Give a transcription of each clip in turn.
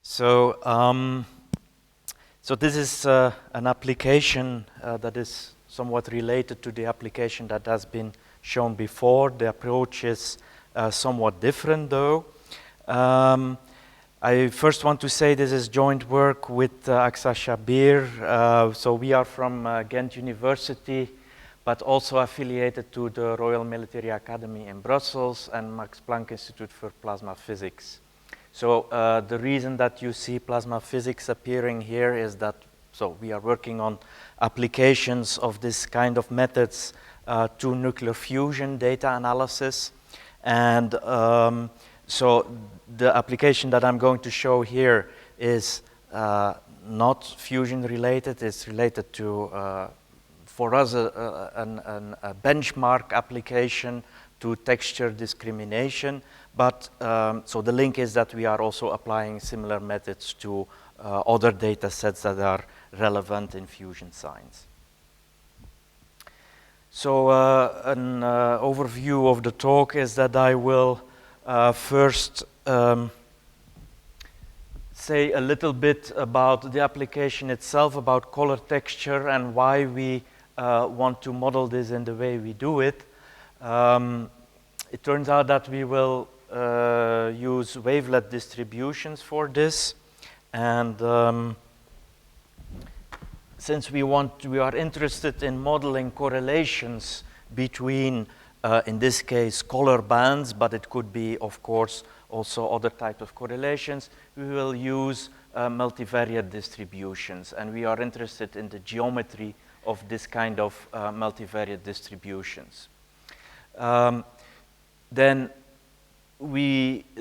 So, so this is an application that is somewhat related to the application that has been shown before. The approach is somewhat different, though. I first want to say this is joint work with Aksa Shabir. So we are from Ghent University, but also affiliated to the Royal Military Academy in Brussels and Max Planck Institute for Plasma Physics. So the reason that you see plasma physics appearing here is that we are working on applications of this kind of methods to nuclear fusion data analysis. And so the application that I'm going to show here is not fusion related. It's related to, for us, a benchmark application to texture discrimination. But so the link is that we are also applying similar methods to other data sets that are relevant in fusion science. So an overview of the talk is that I will first say a little bit about the application itself, about color texture, and why we want to model this in the way we do it. It turns out that we will use wavelet distributions for this, and since we are interested in modeling correlations between, in this case, color bands, but it could be, of course, also other types of correlations, we will use multivariate distributions, and we are interested in the geometry of this kind of multivariate distributions.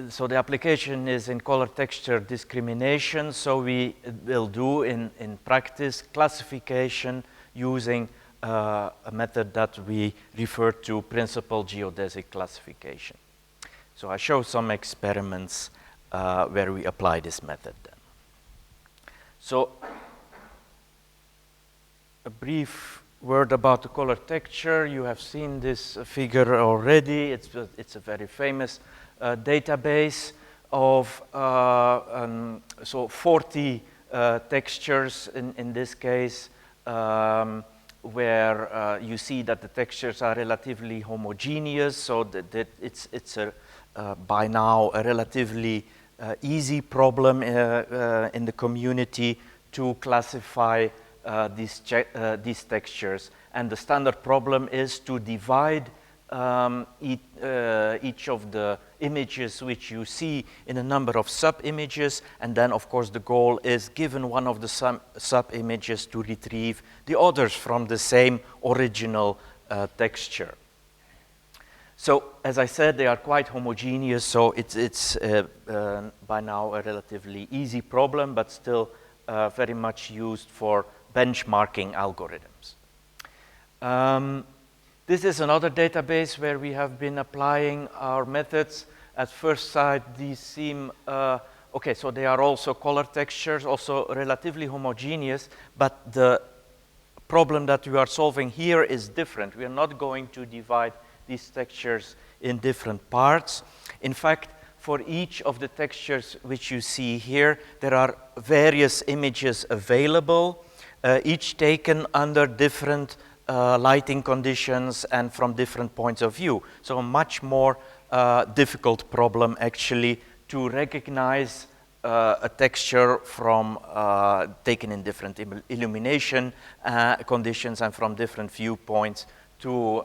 So the application is in color texture discrimination, so we will do in practice classification using a method that we refer to principal geodesic classification. So I show some experiments where we apply this method then. So a brief word about the color texture. You have seen this figure already. It's a very famous database of so 40 textures in this case, where you see that the textures are relatively homogeneous, so that it's by now a relatively easy problem in the community to classify these textures. And the standard problem is to divide each of the images which you see in a number of sub-images, and then of course the goal is, given one of the sub-images, to retrieve the others from the same original texture. So as I said, they are quite homogeneous, so it's by now a relatively easy problem, but still very much used for benchmarking algorithms. This is another database where we have been applying our methods. At first sight, these seem, okay, so they are also color textures, also relatively homogeneous, but the problem that we are solving here is different. We are not going to divide these textures in different parts. In fact, for each of the textures which you see here, there are various images available, each taken under different lighting conditions and from different points of view. So a much more difficult problem actually to recognize a texture from taken in different illumination conditions and from different viewpoints to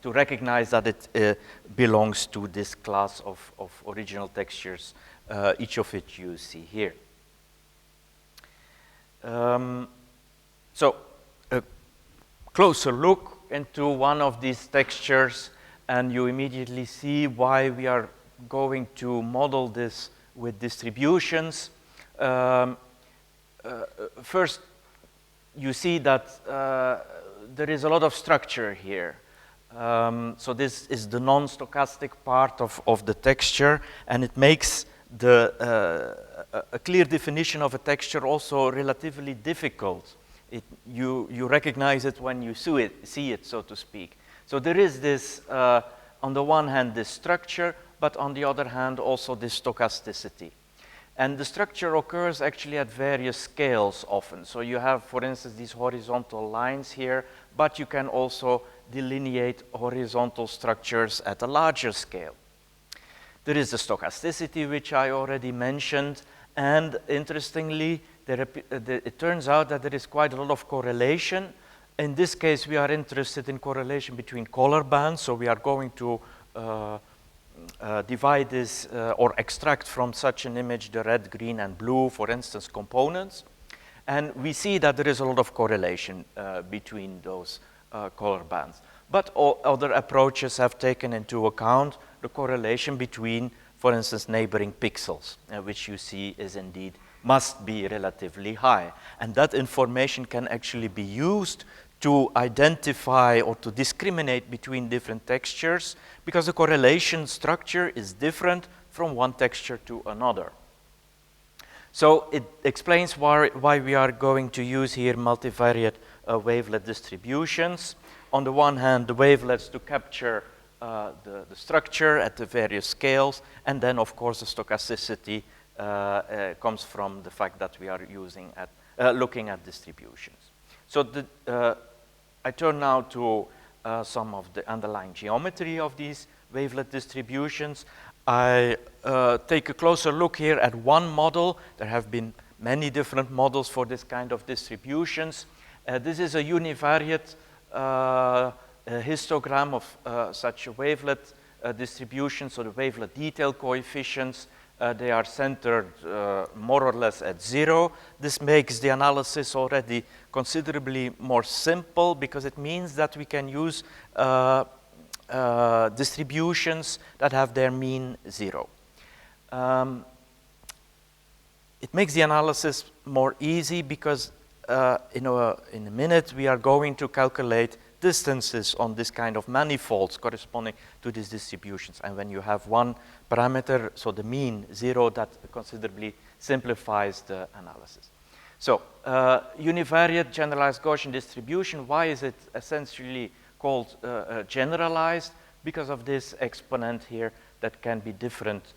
recognize that it belongs to this class of original textures, each of which you see here. So a closer look into one of these textures, and you immediately see why we are going to model this with distributions. First, you see that there is a lot of structure here. So this is the non-stochastic part of the texture, and it makes a clear definition of a texture also relatively difficult. You recognize it when you see it, so to speak. So there is this, on the one hand, this structure, but on the other hand, also this stochasticity. And the structure occurs actually at various scales often. So you have, for instance, these horizontal lines here, but you can also delineate horizontal structures at a larger scale. There is the stochasticity, which I already mentioned, and interestingly, it turns out that there is quite a lot of correlation. In this case, we are interested in correlation between color bands, so we are going to divide this or extract from such an image the red, green, and blue, for instance, components. And we see that there is a lot of correlation between those color bands. But all other approaches have taken into account the correlation between, for instance, neighboring pixels, which you see is indeed must be relatively high. And that information can actually be used to identify or to discriminate between different textures, because the correlation structure is different from one texture to another. So it explains why we are going to use here multivariate wavelet distributions. On the one hand, the wavelets to capture the structure at the various scales, and then of course the stochasticity comes from the fact that we are looking at distributions. So I turn now to some of the underlying geometry of these wavelet distributions. I take a closer look here at one model. There have been many different models for this kind of distributions. This is a univariate histogram of such a wavelet distribution, so the wavelet detail coefficients. They are centered more or less at 0. This makes the analysis already considerably more simple, because it means that we can use distributions that have their mean 0. It makes the analysis more easy because in a minute we are going to calculate distances on this kind of manifolds corresponding to these distributions. And when you have one parameter, so the mean 0, that considerably simplifies the analysis. So univariate generalized Gaussian distribution, why is it essentially called generalized? Because of this exponent here that can be different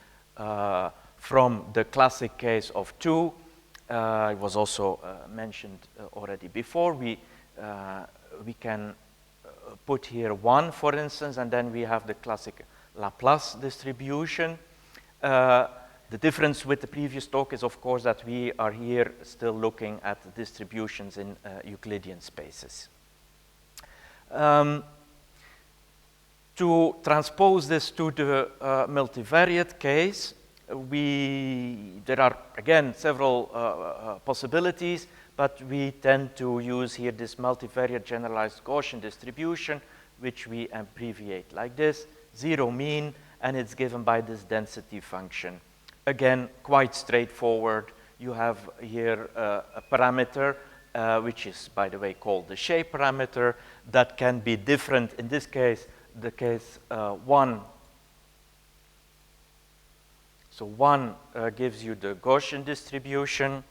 from the classic case of 2. It was also mentioned already before. We can put here 1, for instance, and then we have the classic Laplace distribution. The difference with the previous talk is, of course, that we are here still looking at distributions in Euclidean spaces. To transpose this to the multivariate case, there are, again, several possibilities, but we tend to use here this multivariate generalized Gaussian distribution, which we abbreviate like this, 0 mean, and it's given by this density function. Again, quite straightforward. You have here a parameter, which is, by the way, called the shape parameter, that can be different. In this case, the case 1. So 1 gives you the Gaussian distribution,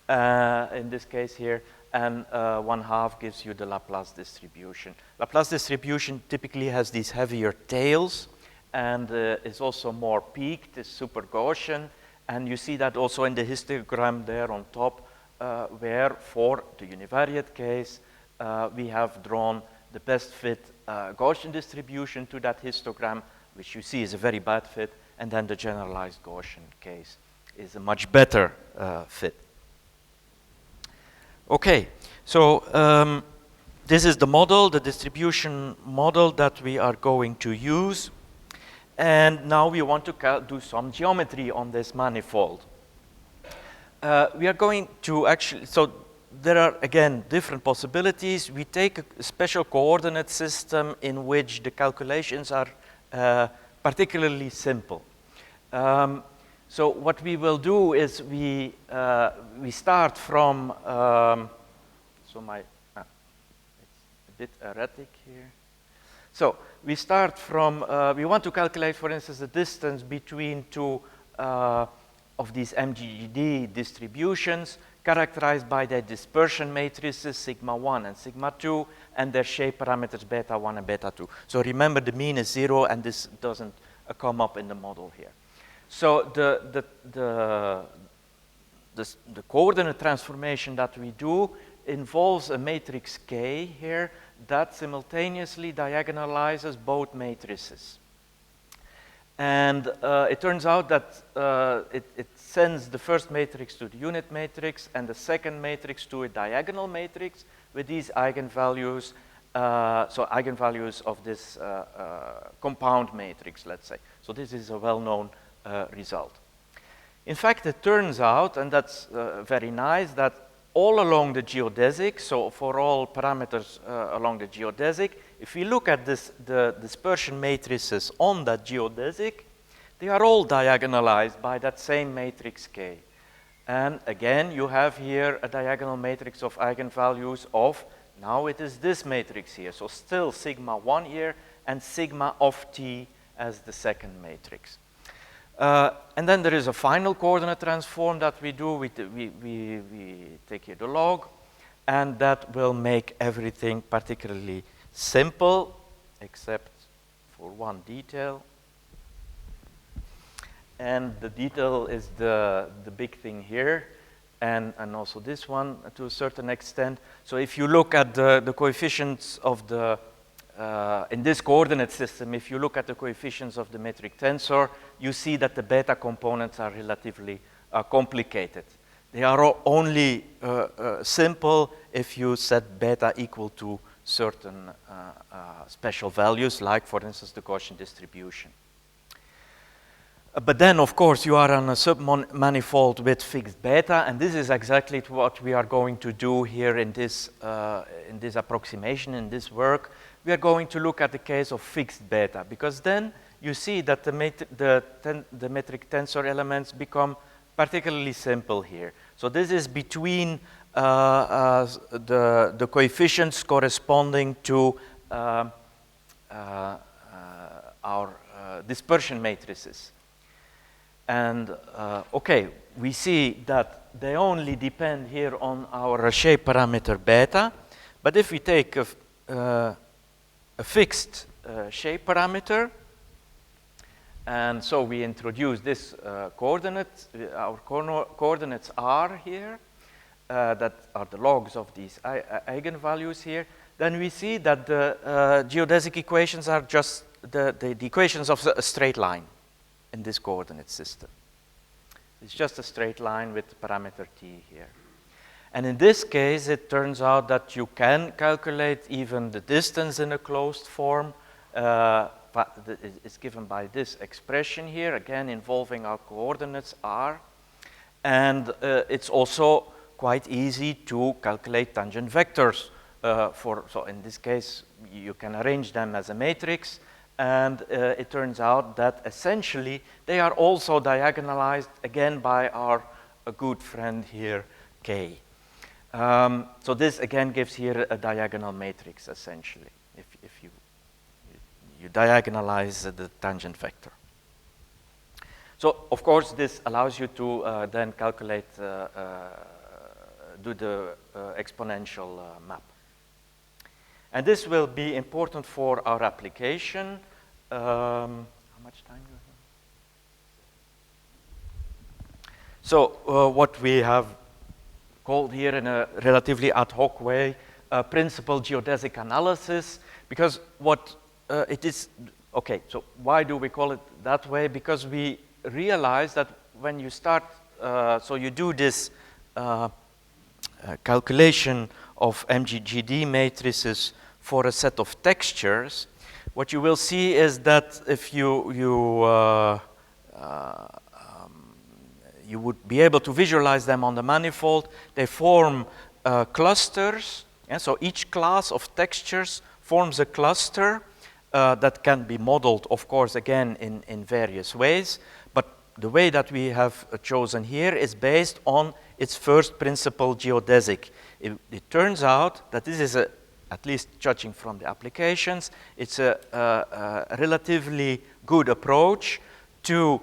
in this case here, and 1/2 gives you the Laplace distribution. Laplace distribution typically has these heavier tails, and is also more peaked, is super Gaussian, and you see that also in the histogram there on top, where for the univariate case, we have drawn the best fit Gaussian distribution to that histogram, which you see is a very bad fit, and then the generalized Gaussian case is a much better fit. Okay, so this is the model, the distribution model that we are going to use. And now we want to do some geometry on this manifold. We are going to actually, so there are, again, different possibilities. We take a special coordinate system in which the calculations are particularly simple. So what we will do is we start from, it's a bit erratic here. So we start from, we want to calculate, for instance, the distance between two of these MGD distributions characterized by their dispersion matrices sigma 1 and sigma 2 and their shape parameters beta 1 and beta 2. So remember, the mean is 0, and this doesn't come up in the model here. So the coordinate transformation that we do involves a matrix K here that simultaneously diagonalizes both matrices. And it turns out that it sends the first matrix to the unit matrix and the second matrix to a diagonal matrix with these eigenvalues, so eigenvalues of this compound matrix, let's say. So this is a well-known result. In fact, it turns out, and that's very nice, that all along the geodesic, so for all parameters along the geodesic, if we look at the dispersion matrices on that geodesic, they are all diagonalized by that same matrix K. And again, you have here a diagonal matrix of eigenvalues of, now it is this matrix here, so still sigma 1 here and sigma of t as the second matrix. And then there is a final coordinate transform that we do. We take here the log, and that will make everything particularly simple, except for one detail. And the detail is the big thing here, and also this one to a certain extent. So if you look at the coefficients of the in this coordinate system, if you look at the coefficients of the metric tensor, you see that the beta components are relatively complicated. They are only simple if you set beta equal to certain special values, like, for instance, the Gaussian distribution. But then, of course, you are on a submanifold with fixed beta, and this is exactly what we are going to do here in this approximation, in this work. We are going to look at the case of fixed beta, because then you see that the metric tensor elements become particularly simple here. So this is between the coefficients corresponding to our dispersion matrices. And okay, we see that they only depend here on our shape parameter beta, but if we take a fixed shape parameter, and so we introduce this coordinate, our coordinates are here, that are the logs of these eigenvalues here, then we see that the geodesic equations are just the equations of a straight line in this coordinate system. It's just a straight line with the parameter t here. And in this case, it turns out that you can calculate even the distance in a closed form. It's given by this expression here, again involving our coordinates r. And it's also quite easy to calculate tangent vectors. So in this case, you can arrange them as a matrix. And it turns out that essentially they are also diagonalized again by our good friend here, K. So this again gives here a diagonal matrix essentially, if you diagonalize the tangent vector. So of course this allows you to then calculate, do the exponential map. And this will be important for our application. How much time do you have? So what we have called here in a relatively ad hoc way, principal geodesic analysis, because what it is, okay, so why do we call it that way? Because we realize that when you start, so you do this calculation of MGGD matrices for a set of textures, what you will see is that if you would be able to visualize them on the manifold, they form clusters, and so each class of textures forms a cluster that can be modeled, of course, again in various ways, but the way that we have chosen here is based on its first principle geodesic. It turns out that this is at least judging from the applications, it's a relatively good approach to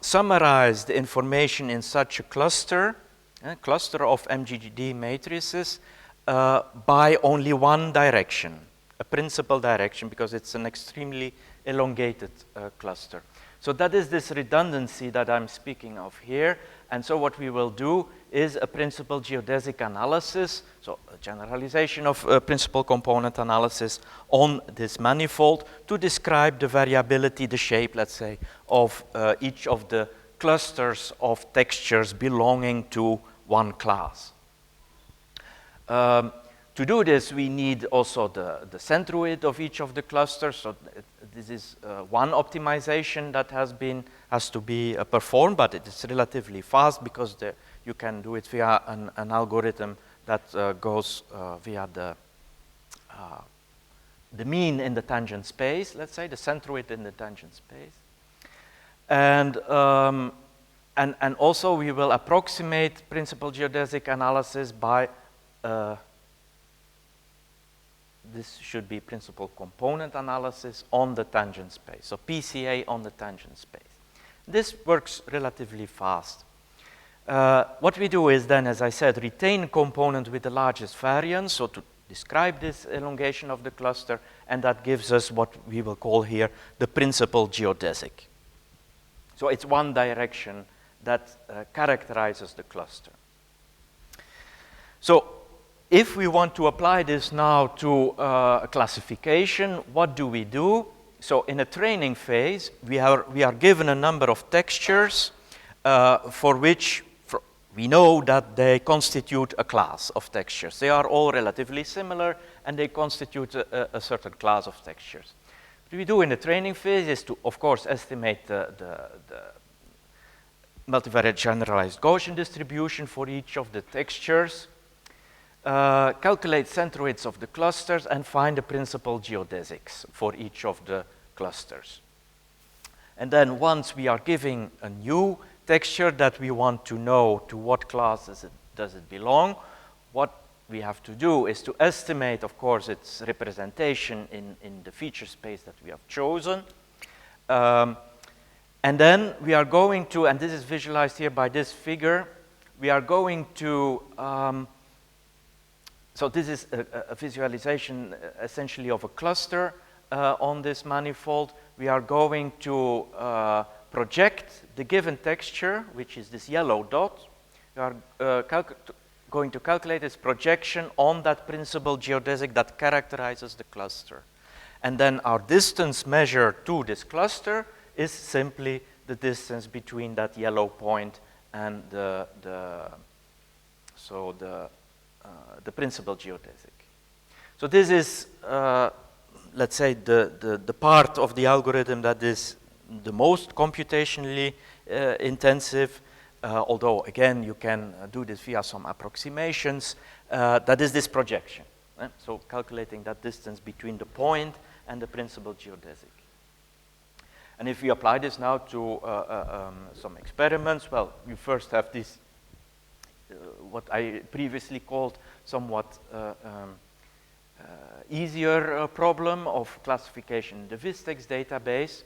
summarize the information in such a cluster of MGGD matrices by only one direction, a principal direction, because it's an extremely elongated cluster. So that is this redundancy that I'm speaking of here. And so what we will do is a principal geodesic analysis, so a generalization of principal component analysis on this manifold to describe the variability, the shape, let's say, of each of the clusters of textures belonging to one class. To do this, we need also the centroid of each of the clusters. So this is one optimization that has to be performed, but it is relatively fast because you can do it via an algorithm that goes via the mean in the tangent space, let's say, the centroid in the tangent space. And also we will approximate principal geodesic analysis by this should be principal component analysis on the tangent space. So PCA on the tangent space. This works relatively fast. What we do is then, as I said, retain component with the largest variance, so to describe this elongation of the cluster, and that gives us what we will call here the principal geodesic. So it's one direction that characterizes the cluster. So if we want to apply this now to a classification, what do we do? So in a training phase, we are given a number of textures for which we know that they constitute a class of textures. They are all relatively similar, and they constitute a certain class of textures. What we do in the training phase is to, of course, estimate the multivariate generalized Gaussian distribution for each of the textures, calculate centroids of the clusters, and find the principal geodesics for each of the clusters. And then once we are giving a new texture that we want to know to what class does it belong, what we have to do is to estimate, of course, its representation in the feature space that we have chosen. And then we are going to, and this is visualized here by this figure, we are going to so this is a visualization essentially of a cluster on this manifold. We are going to project the given texture, which is this yellow dot. We are going to calculate its projection on that principal geodesic that characterizes the cluster. And then our distance measured to this cluster is simply the distance between that yellow point and the principal geodesic. So this is, let's say, the part of the algorithm that is the most computationally intensive, although, again, you can do this via some approximations. That is this projection. So calculating that distance between the point and the principal geodesic. And if we apply this now to some experiments, well, you first have this what I previously called somewhat easier problem of classification in the Vistex database.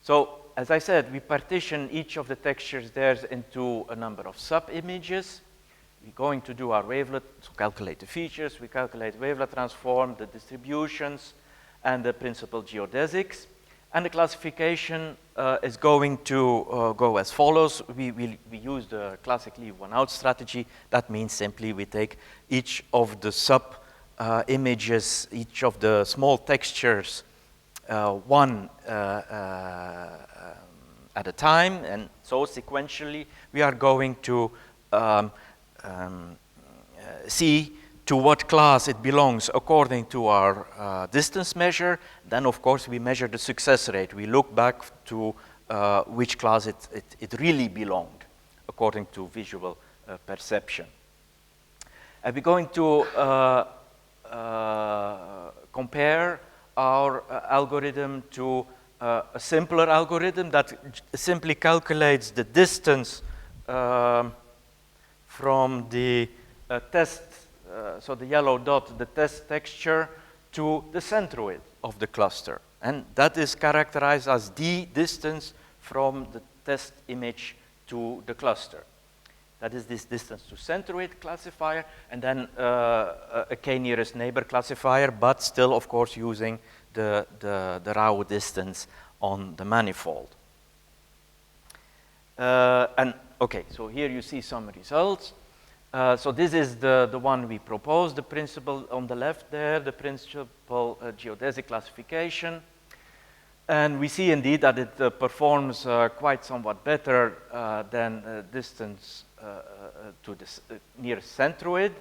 So, as I said, we partition each of the textures there into a number of sub-images. We're going to do our wavelet to calculate the features. We calculate wavelet transform, the distributions, and the principal geodesics. And the classification is going to go as follows. We use the classic leave one out strategy. That means simply we take each of the sub images, each of the small textures, one at a time, and so sequentially we are going to see to what class it belongs according to our distance measure. Then, of course, we measure the success rate. We look back to which class it really belonged according to visual perception. And we're going to compare our algorithm to a simpler algorithm that simply calculates the distance from the test, so the yellow dot, the test texture, to the centroid of the cluster. And that is characterized as the distance from the test image to the cluster. That is this distance to centroid classifier, and then a k-nearest neighbor classifier, but still, of course, using the raw distance on the manifold. And okay, so here you see some results. So this is the one we proposed, the principle on the left there, the principal geodesic classification. And we see indeed that it performs quite somewhat better than distance to the nearest centroid.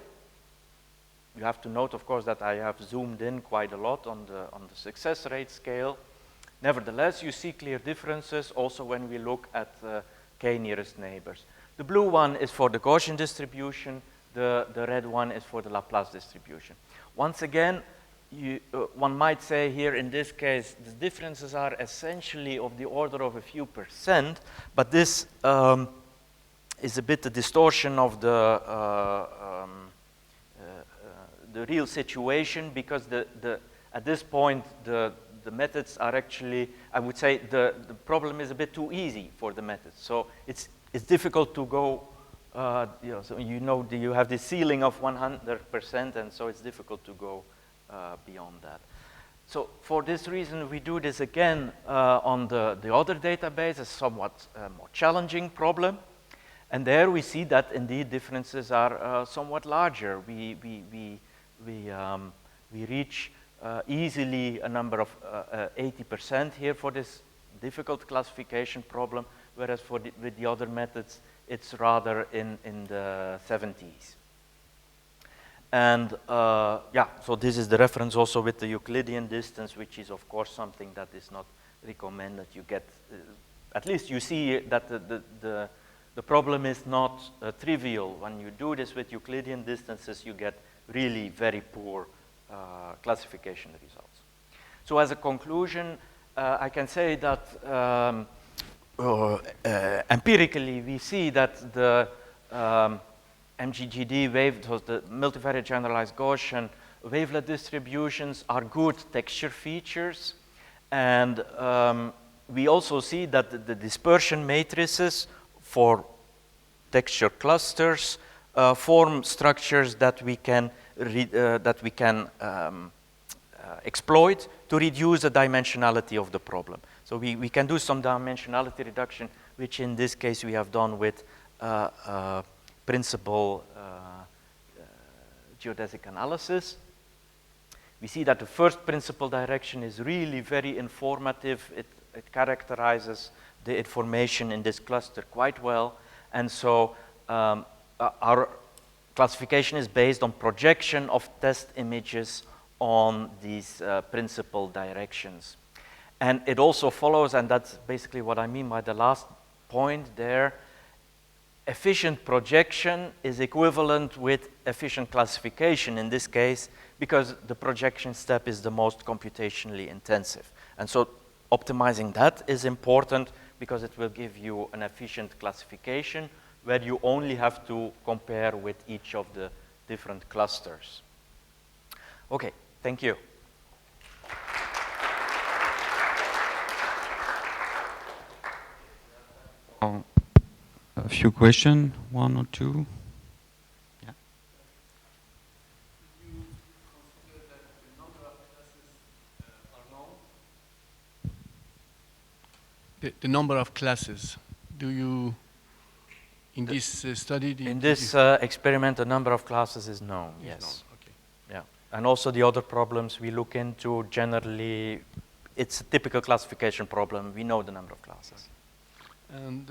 You have to note, of course, that I have zoomed in quite a lot on the success rate scale. Nevertheless, you see clear differences also when we look at k nearest neighbors. The blue one is for the Gaussian distribution, the red one is for the Laplace distribution. Once again, one might say here in this case, the differences are essentially of the order of a few percent, but this is a bit a distortion of the real situation, because at this point the methods are actually, I would say, the problem is a bit too easy for the methods. So it's difficult to go, so you have the ceiling of 100%, and so it's difficult to go beyond that. So for this reason, we do this again on the other database, a somewhat more challenging problem. And there we see that indeed differences are somewhat larger. We reach easily a number of 80% here for this difficult classification problem, whereas with the other methods, it's rather in the 70s. And yeah, so this is the reference also with the Euclidean distance, which is of course something that is not recommended. You get, at least you see that the problem is not trivial. When you do this with Euclidean distances, you get really very poor classification results. So as a conclusion, I can say that empirically we see that the MGGD the multivariate generalized Gaussian wavelet distributions are good texture features, and we also see that the dispersion matrices for texture clusters form structures that we can exploit to reduce the dimensionality of the problem. So we can do some dimensionality reduction, which in this case we have done with principal geodesic analysis. We see that the first principal direction is really very informative. It characterizes the information in this cluster quite well. And so our classification is based on projection of test images on these principal directions. And it also follows, and that's basically what I mean by the last point there, efficient projection is equivalent with efficient classification in this case, because the projection step is the most computationally intensive. And so optimizing that is important because it will give you an efficient classification where you only have to compare with each of the different clusters. Okay, thank you. A few questions, one or two. Yeah. Do you consider that the number of classes are known? The number of classes, do you, in this study? In this experiment, the number of classes is known, yes. Known. Okay. Yeah, and also the other problems we look into, generally, it's a typical classification problem. We know the number of classes. And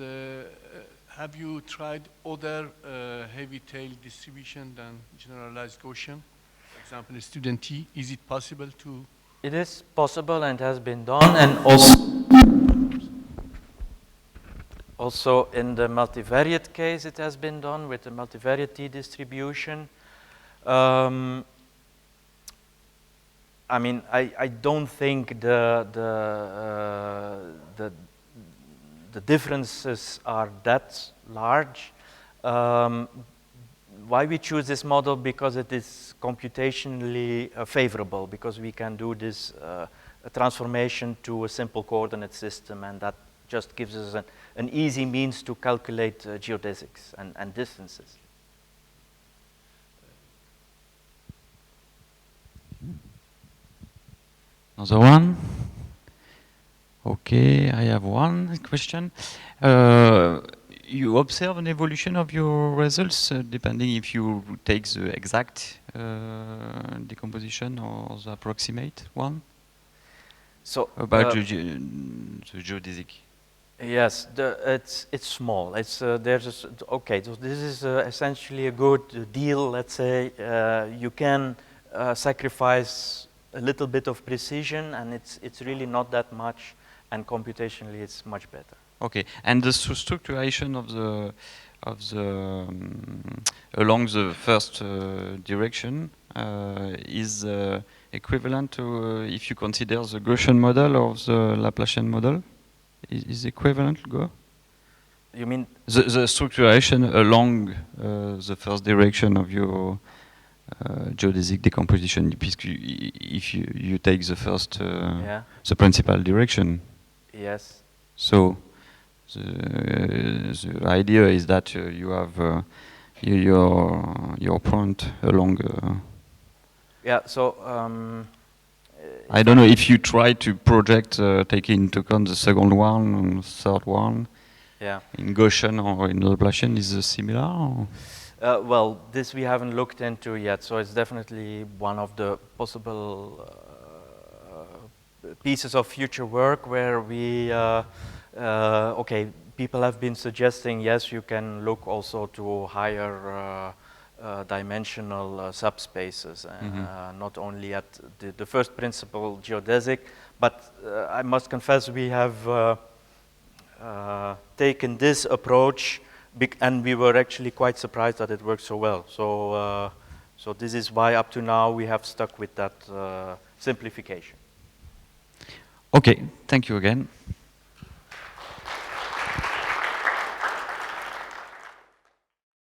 have you tried other heavy tail distribution than generalized Gaussian? For example, student T, is it possible to? It is possible and has been done, and also in the multivariate case it has been done with the multivariate T distribution. I mean, I don't think the differences are that large. Why we choose this model? Because it is computationally favorable, because we can do this transformation to a simple coordinate system, and that just gives us an easy means to calculate geodesics and distances. Another one? Okay, I have one question. You observe an evolution of your results depending if you take the exact decomposition or the approximate one? So About the geodesic. yes, it's small. It's there's a okay. So this is essentially a good deal. Let's say you can sacrifice a little bit of precision, and it's really not that much, and computationally it's much better. Okay, and the structuration of the along the first direction is equivalent to if you consider the Gaussian model or the Laplacian model. Is equivalent, Go? You mean The structuration along the first direction of your geodesic decomposition, if you take the first, yeah? the principal direction. Yes. So the idea is that you have your point along. Yeah. So I don't know if you try to project, taking into account the second one and third one. yeah. In Gaussian or in Laplacian, is it similar? Or? Well, this we haven't looked into yet, so it's definitely one of the possible pieces of future work where we, okay, people have been suggesting, yes, you can look also to higher dimensional subspaces, not only at the first principle geodesic, but I must confess we have taken this approach, and we were actually quite surprised that it worked so well. So, so this is why up to now we have stuck with that simplification. Okay, thank you again.